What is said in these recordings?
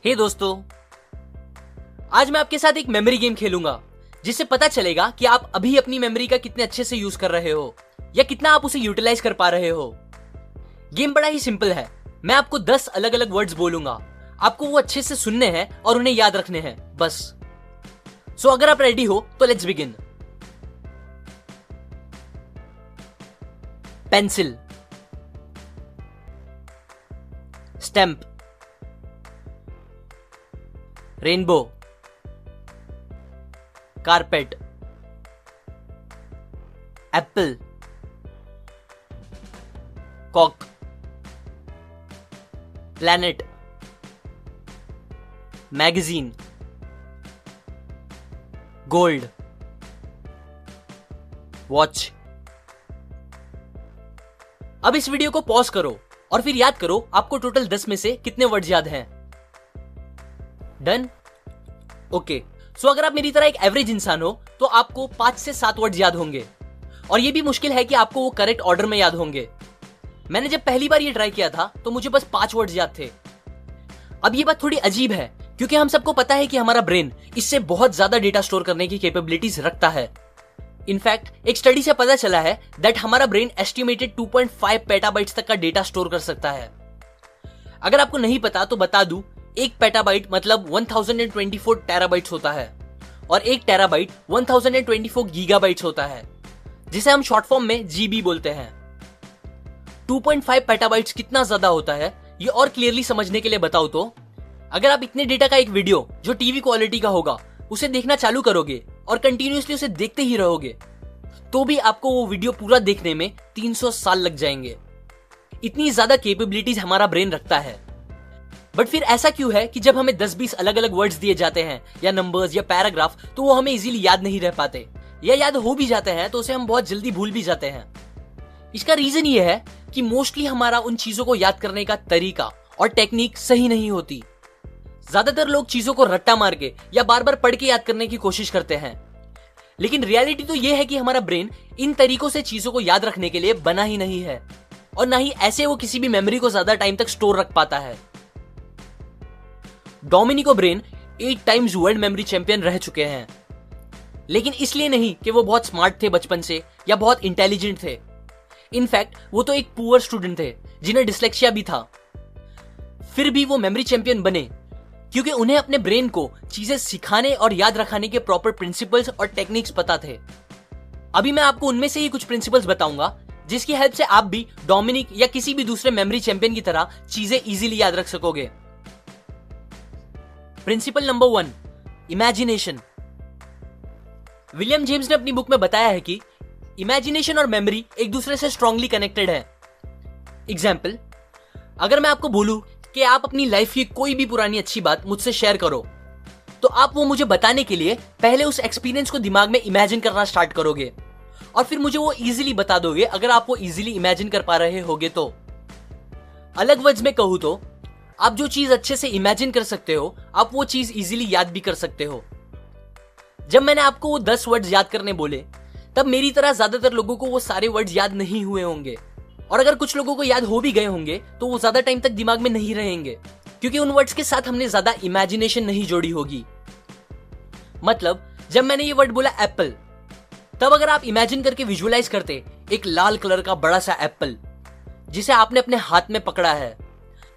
हे दोस्तों, आज मैं आपके साथ एक मेमोरी गेम खेलूंगा जिससे पता चलेगा कि आप अभी अपनी मेमोरी का कितने अच्छे से यूज कर रहे हो या कितना आप उसे यूटिलाइज कर पा रहे हो। गेम बड़ा ही सिंपल है। मैं आपको 10 अलग अलग वर्ड्स बोलूंगा, आपको वो अच्छे से सुनने हैं और उन्हें याद रखने हैं, बस। सो अगर आप रेडी हो तो let's begin. Pencil, stamp, rainbow, carpet, apple, cock, planet, magazine, gold, watch. अब इस वीडियो को पॉज करो और फिर याद करो आपको टोटल 10 में से कितने वर्ड्स याद हैं। डन? ओके। सो अगर आप मेरी तरह एक एवरेज इंसान हो तो आपको 5 से 7 वर्ड्स याद होंगे, और ये भी मुश्किल है कि आपको वो करेक्ट ऑर्डर में याद होंगे। मैंने जब पहली बार ये ट्राई किया था तो मुझे बस 5 वर्ड्स याद थे। अब ये बात थोड़ी अजीब है क्योंकि हम सबको पता है कि हमारा ब्रेन इससे बहुत ज्यादा डेटा स्टोर करने की कैपेबिलिटीज रखता है। इनफैक्ट एक स्टडी से पता चला है दैट हमारा ब्रेन एस्टिमेटेड 2.5 पेटाबाइट्स तक का डेटा स्टोर कर सकता है। अगर आपको नहीं पता तो बता दूं, 1 पेटाबाइट मतलब 1024 टेराबाइट्स होता है और 1 टेराबाइट 1024 गीगाबाइट्स होता है, जिसे हम शॉर्ट फॉर्म में जीबी बोलते हैं। 2.5 पेटाबाइट्स कितना ज्यादा होता है ये और क्लियरली समझने के लिए बताओ तो, अगर आप इतने डेटा का एक वीडियो जो टीवी क्वालिटी का होगा उसे देखना चालू करोगे और कंटिन्यूअसली उसे देखते ही रहोगे तो भी आपको वो वीडियो पूरा देखने में 300 साल लग जाएंगे। इतनी ज्यादा कैपेबिलिटीज हमारा ब्रेन रखता है। बट फिर ऐसा क्यों है कि जब हमें 10-20 अलग अलग वर्ड्स दिए जाते हैं या नंबर्स या पैराग्राफ तो वो हमें इजीली याद नहीं रह पाते, या याद हो भी जाते हैं तो उसे हम बहुत जल्दी भूल भी जाते हैं। इसका रीजन ये है कि मोस्टली हमारा उन चीजों को याद करने का तरीका और टेक्निक सही नहीं होती। ज्यादातर लोग चीजों को रट्टा मार के या बार बार पढ़ के याद करने की कोशिश करते हैं, लेकिन रियलिटी तो यह है कि हमारा ब्रेन इन तरीकों से चीजों को याद रखने के लिए बना ही नहीं है, और ना ही ऐसे वो किसी भी मेमोरी को ज्यादा टाइम तक स्टोर रख पाता है। Dominic O'Brien 8 times world memory champion रह चुके हैं, लेकिन इसलिए नहीं कि वो बहुत स्मार्ट थे बचपन से या बहुत इंटेलिजेंट थे। इनफैक्ट वो तो एक पुअर स्टूडेंट थे जिन्हें डिस्लेक्सिया भी था। फिर भी वो मेमोरी चैंपियन बने क्योंकि उन्हें अपने ब्रेन को चीजें सिखाने और याद रखने के प्रॉपर प्रिंसिपल्स और टेक्निक्स पता थे। अभी मैं आपको उनमें से ही कुछ प्रिंसिपल्स बताऊंगा जिसकी हेल्प से आप भी डोमिनिक या किसी भी दूसरे मेमोरी चैंपियन की तरह चीजें इजीली याद रख सकोगे। Principle number 1, imagination. William James ने अपनी बुक में बताया है कि इमेजिनेशन और मेमोरी एक दूसरे से स्ट्रांगली कनेक्टेड है। एग्जाम्पल, अगर मैं आपको बोलूं कि आप अपनी लाइफ की कोई भी पुरानी अच्छी बात मुझसे शेयर करो, तो आप वो मुझे बताने के लिए पहले उस एक्सपीरियंस को दिमाग में इमेजिन करना स्टार्ट करोगे और फिर मुझे वो इजीली बता दोगे अगर आप वो इजीली इमेजिन कर पा रहे होगे तो। अलग वर्ड्स में कहूं तो आप जो चीज अच्छे से इमेजिन कर सकते हो आप वो चीज इजीली याद भी कर सकते हो। जब मैंने आपको वो 10 वर्ड्स याद करने बोले तब मेरी तरह ज्यादातर लोगों को वो सारे वर्ड्स याद नहीं हुए होंगे, और अगर कुछ लोगों को याद हो भी गए होंगे तो वो ज्यादा टाइम तक दिमाग में नहीं रहेंगे क्योंकि उन वर्ड्स के साथ हमने ज्यादा इमेजिनेशन नहीं जोड़ी होगी। मतलब जब मैंने ये वर्ड बोला एप्पल, तब अगर आप इमेजिन करके विजुअलाइज करते एक लाल कलर का बड़ा सा एप्पल जिसे आपने अपने हाथ में पकड़ा है,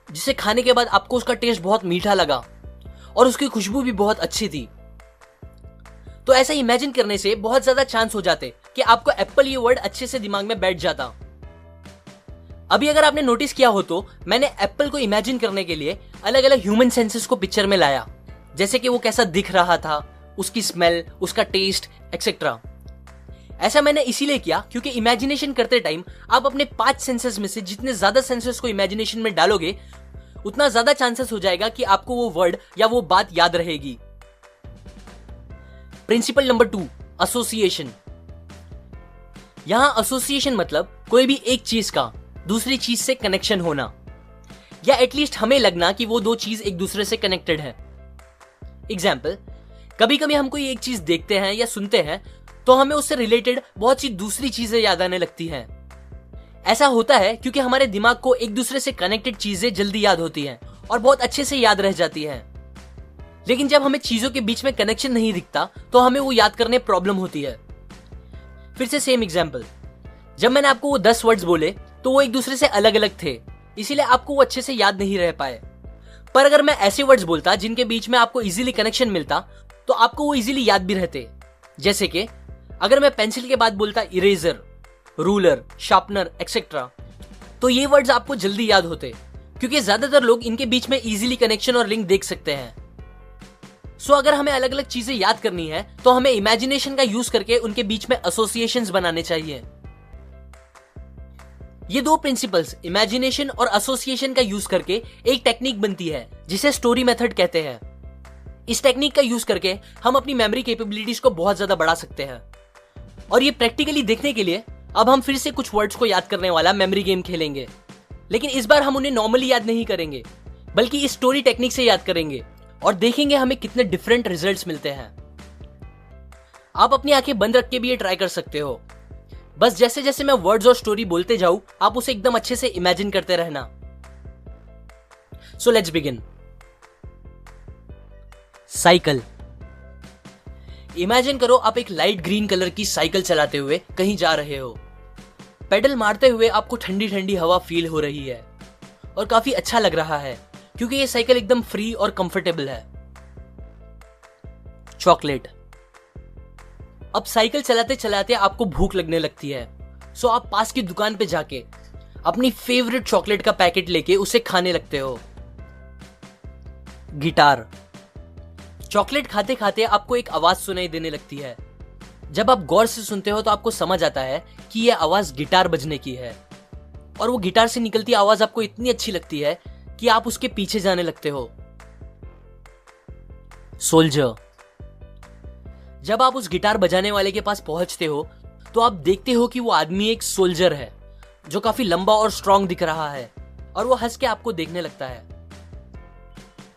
जिसे खाने के बाद आपको उसका टेस्ट बहुत मीठा लगा और उसकी खुशबू भी बहुत अच्छी थी, तो ऐसा इमेजिन करने से बहुत ज्यादा चांस हो जाते कि आपको एप्पल ये वर्ड अच्छे से दिमाग में बैठ जाता। अभी अगर आपने नोटिस किया हो तो मैंने एप्पल को इमेजिन करने के लिए अलग अलग ह्यूमन सेंसेस को पिक्चर में लाया, जैसे कि वो कैसा दिख रहा था, उसकी स्मेल, उसका टेस्ट एक्सेट्रा। ऐसा मैंने इसीलिए किया क्योंकि इमेजिनेशन करते टाइम आप अपने 5 सेंसेस में से जितने ज्यादा सेंसेस को इमेजिनेशन में डालोगे उतना ज्यादा चांसेस हो जाएगा कि आपको वो वर्ड या वो बात याद रहेगी। Principle number 2, association. यहां एसोसिएशन मतलब कोई भी एक चीज का दूसरी चीज से कनेक्शन होना, या एटलीस्ट हमें लगना कि वो 2 चीज एक दूसरे से कनेक्टेड है। एग्जाम्पल, कभी कभी हम कोई एक चीज देखते हैं या सुनते हैं तो हमें उससे रिलेटेड बहुत सी दूसरी चीजें याद आने लगती हैं। ऐसा होता है क्योंकि हमारे दिमाग को एक दूसरे से कनेक्टेड चीजें जल्दी याद होती हैं और बहुत अच्छे से याद रह जाती हैं। लेकिन जब हमें चीजों के बीच में कनेक्शन नहीं दिखता तो हमें वो याद करने प्रॉब्लम होती है। फिर से सेम एग्जाम्पल, जब मैंने आपको वो 10 वर्ड्स बोले तो वो एक दूसरे से अलग अलग थे, इसीलिए आपको वो अच्छे से याद नहीं रह पाए। पर अगर मैं ऐसे वर्ड्स बोलता जिनके बीच में आपको इजीली कनेक्शन मिलता तो आपको वो इजीली याद भी रहते। जैसे कि अगर मैं पेंसिल के बाद बोलता इरेजर, रूलर, शार्पनर एक्सेट्रा, तो ये वर्ड्स आपको जल्दी याद होते, क्योंकि ज्यादातर लोग इनके बीच में इजीली कनेक्शन और लिंक देख सकते हैं। सो अगर हमें अलग अलग चीजें याद करनी है तो हमें इमेजिनेशन का यूज करके उनके बीच में एसोसिएशंस बनाने चाहिए। ये दो प्रिंसिपल्स इमेजिनेशन और एसोसिएशन का यूज करके एक टेक्निक बनती है जिसे स्टोरी मेथड कहते हैं। इस टेक्निक का यूज करके हम अपनी मेमोरी कैपेबिलिटीज को बहुत ज्यादा बढ़ा सकते हैं। और ये प्रैक्टिकली देखने के लिए अब हम फिर से कुछ वर्ड्स को याद करने वाला मेमोरी गेम खेलेंगे, लेकिन इस बार हम उन्हें नॉर्मली याद नहीं करेंगे बल्कि इस स्टोरी टेक्निक से याद करेंगे और देखेंगे हमें कितने डिफरेंट रिजल्ट्स मिलते हैं। आप अपनी आंखें बंद रख के भी ये ट्राई कर सकते हो। बस जैसे जैसे मैं वर्ड्स और स्टोरी बोलते जाऊं आप उसे एकदम अच्छे से इमेजिन करते रहना। So let's begin. Cycle. Imagine करो आप एक लाइट ग्रीन कलर की साइकिल चलाते हुए कहीं जा रहे हो। पेडल मारते हुए आपको ठंडी ठंडी हवा फील हो रही है और काफी अच्छा लग रहा है क्योंकि ये साइकिल एकदम फ्री और कंफर्टेबल है। चॉकलेट। अब साइकिल चलाते चलाते आपको भूख लगने लगती है, सो आप पास की दुकान पे जाके अपनी फेवरेट चॉकलेट का पैकेट लेके उसे खाने लगते हो। गिटार। चॉकलेट खाते खाते आपको एक आवाज सुनाई देने लगती है। जब आप गौर से सुनते हो तो आपको समझ आता है कि यह आवाज गिटार बजने की है, और वो गिटार से निकलती आवाज आपको इतनी अच्छी लगती है कि आप उसके पीछे जाने लगते हो। सोल्जर। जब आप उस गिटार बजाने वाले के पास पहुंचते हो तो आप देखते हो कि वो आदमी एक सोल्जर है जो काफी लंबा और स्ट्रांग दिख रहा है, और वो हंस के आपको देखने लगता है।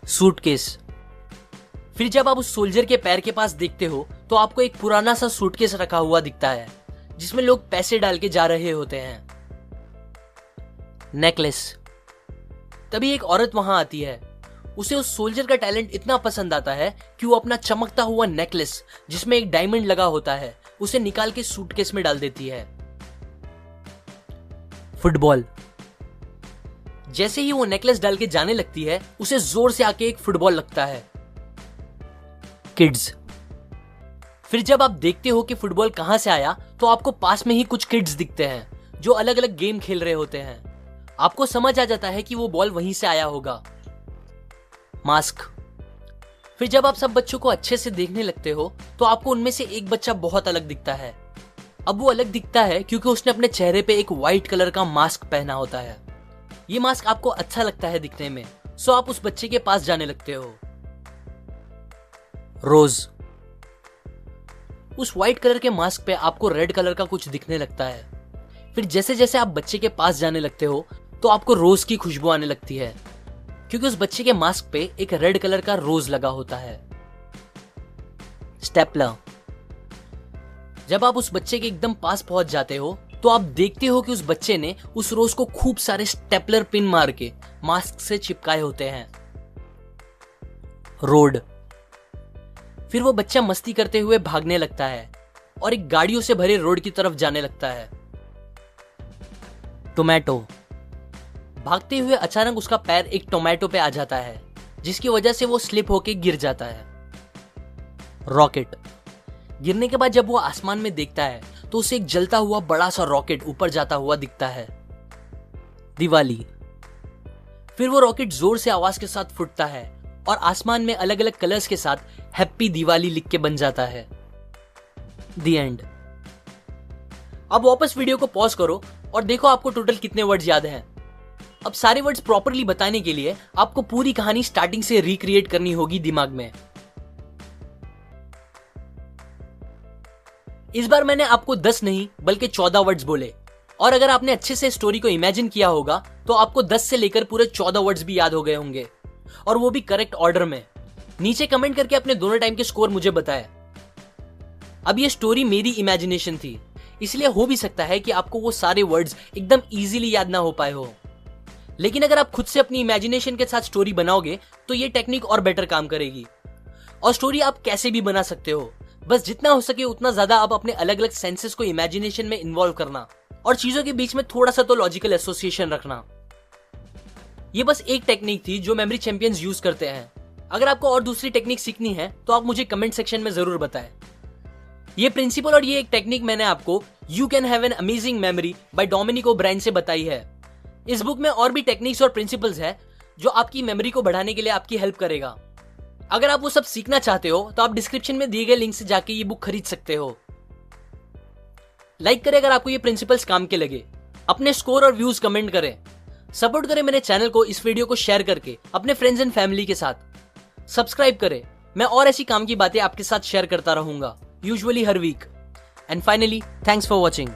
सूटकेस। फिर जब आप उस सोल्जर के पैर के पास देखते हो तो आपको एक पुराना सा सूटकेस रखा हुआ दिखता है जिसमें लोग पैसे डाल के जा रहे होते हैं। नेकलेस। तभी एक औरत वहां आती है। उसे उस सोल्जर का टैलेंट इतना पसंद आता है कि वो अपना चमकता हुआ नेकलेस जिसमें एक डायमंड लगा होता है उसे निकाल के सूटकेस में डाल देती है। फुटबॉल। जैसे ही वो नेकलेस डाल के जाने लगती है उसे जोर से आके एक फुटबॉल लगता है। किड्स। फिर जब आप देखते हो कि फुटबॉल कहां से आया तो आपको पास में ही कुछ किड्स दिखते हैं जो अलग अलग गेम खेल रहे होते हैं। आपको समझ आ जाता है कि वो बॉल वहीं से आया होगा। मास्क। फिर जब आप सब बच्चों को अच्छे से देखने लगते हो तो आपको उनमें से एक बच्चा बहुत अलग दिखता है। अब वो अलग दिखता है क्योंकि उसने अपने चेहरे पे एक व्हाइट कलर का मास्क पहना होता है। ये मास्क आपको अच्छा लगता है दिखने में, सो आप उस बच्चे के पास जाने लगते हो। रोज। उस व्हाइट कलर के मास्क पे आपको रेड कलर का कुछ दिखने लगता है। फिर जैसे जैसे आप बच्चे के पास जाने लगते हो तो आपको रोज की खुशबू आने लगती है क्योंकि उस बच्चे के मास्क पे एक रेड कलर का रोज लगा होता है। स्टेपलर। जब आप उस बच्चे के एकदम पास पहुंच जाते हो तो आप देखते हो कि उस बच्चे ने उस रोज को खूब सारे स्टेपलर पिन मार के मास्क से चिपकाए होते हैं। रोड। फिर वो बच्चा मस्ती करते हुए भागने लगता है और एक गाड़ियों से भरे रोड की तरफ जाने लगता है। टोमेटो। भागते हुए अचानक उसका पैर एक टोमेटो पे आ जाता है जिसकी वजह से वो स्लिप होके गिर जाता है। रॉकेट। गिरने के बाद जब वो आसमान में देखता है तो उसे एक जलता हुआ बड़ा सा रॉकेट ऊपर जाता हुआ दिखता है। दिवाली। फिर वो रॉकेट जोर से आवाज के साथ फूटता है और आसमान में अलग अलग कलर्स के साथ हैप्पी दिवाली लिख के बन जाता है। The end. अब वापस वीडियो को पॉज करो और देखो आपको टोटल कितने वर्ड्स याद हैं। अब सारे वर्ड्स प्रॉपरली बताने के लिए आपको पूरी कहानी स्टार्टिंग से रिक्रिएट करनी होगी दिमाग में। इस बार मैंने आपको 10 नहीं बल्कि 14 वर्ड्स बोले, और अगर आपने अच्छे से स्टोरी को इमेजिन किया होगा तो आपको 10 से लेकर पूरे 14 वर्ड्स भी याद हो गए होंगे, और वो भी करेक्ट ऑर्डर में। नीचे कमेंट करके अपने दोनों टाइम के स्कोर मुझे बताएं। अब ये स्टोरी मेरी इमेजिनेशन थी, इसलिए हो भी सकता है कि आपको वो सारे वर्ड्स एकदम इजीली याद ना हो पाए हो, लेकिन अगर आप खुद से अपनी इमेजिनेशन के साथ स्टोरी बनाओगे तो ये टेक्निक और बेटर काम करेगी। और स्टोरी आप कैसे भी बना सकते हो। बस जितना हो सके उतना ज्यादा आप अपने अलग अलग सेंसेस को इमेजिनेशन में इन्वॉल्व करना और चीजों के बीच में थोड़ा सा तो लॉजिकल एसोसिएशन रखना। ये बस एक टेक्निक थी जो मेमोरी चैंपियंस यूज करते हैं। अगर आपको और दूसरी टेक्निक सीखनी है तो आप मुझे कमेंट सेक्शन में जरूर बताएं। ये प्रिंसिपल और ये एक टेक्निक मैंने आपको you can have an amazing memory by Dominic O'Brien से बताई है। इस बुक में और भी टेक्निक्स और प्रिंसिपल्स है जो आपकी मेमोरी को बढ़ाने के लिए आपकी हेल्प करेगा। अगर आप वो सब सीखना चाहते हो तो आप डिस्क्रिप्शन में दिए गए लिंक से जाके ये बुक खरीद सकते हो। लाइक करें अगर आपको ये प्रिंसिपल्स काम के लगे, अपने स्कोर और व्यूज कमेंट करें, सपोर्ट करें मेरे चैनल को इस वीडियो को शेयर करके अपने फ्रेंड्स एंड फैमिली के साथ, सब्सक्राइब करें। मैं और ऐसी काम की बातें आपके साथ शेयर करता रहूंगा, यूजुअली हर week. And finally, thanks for watching.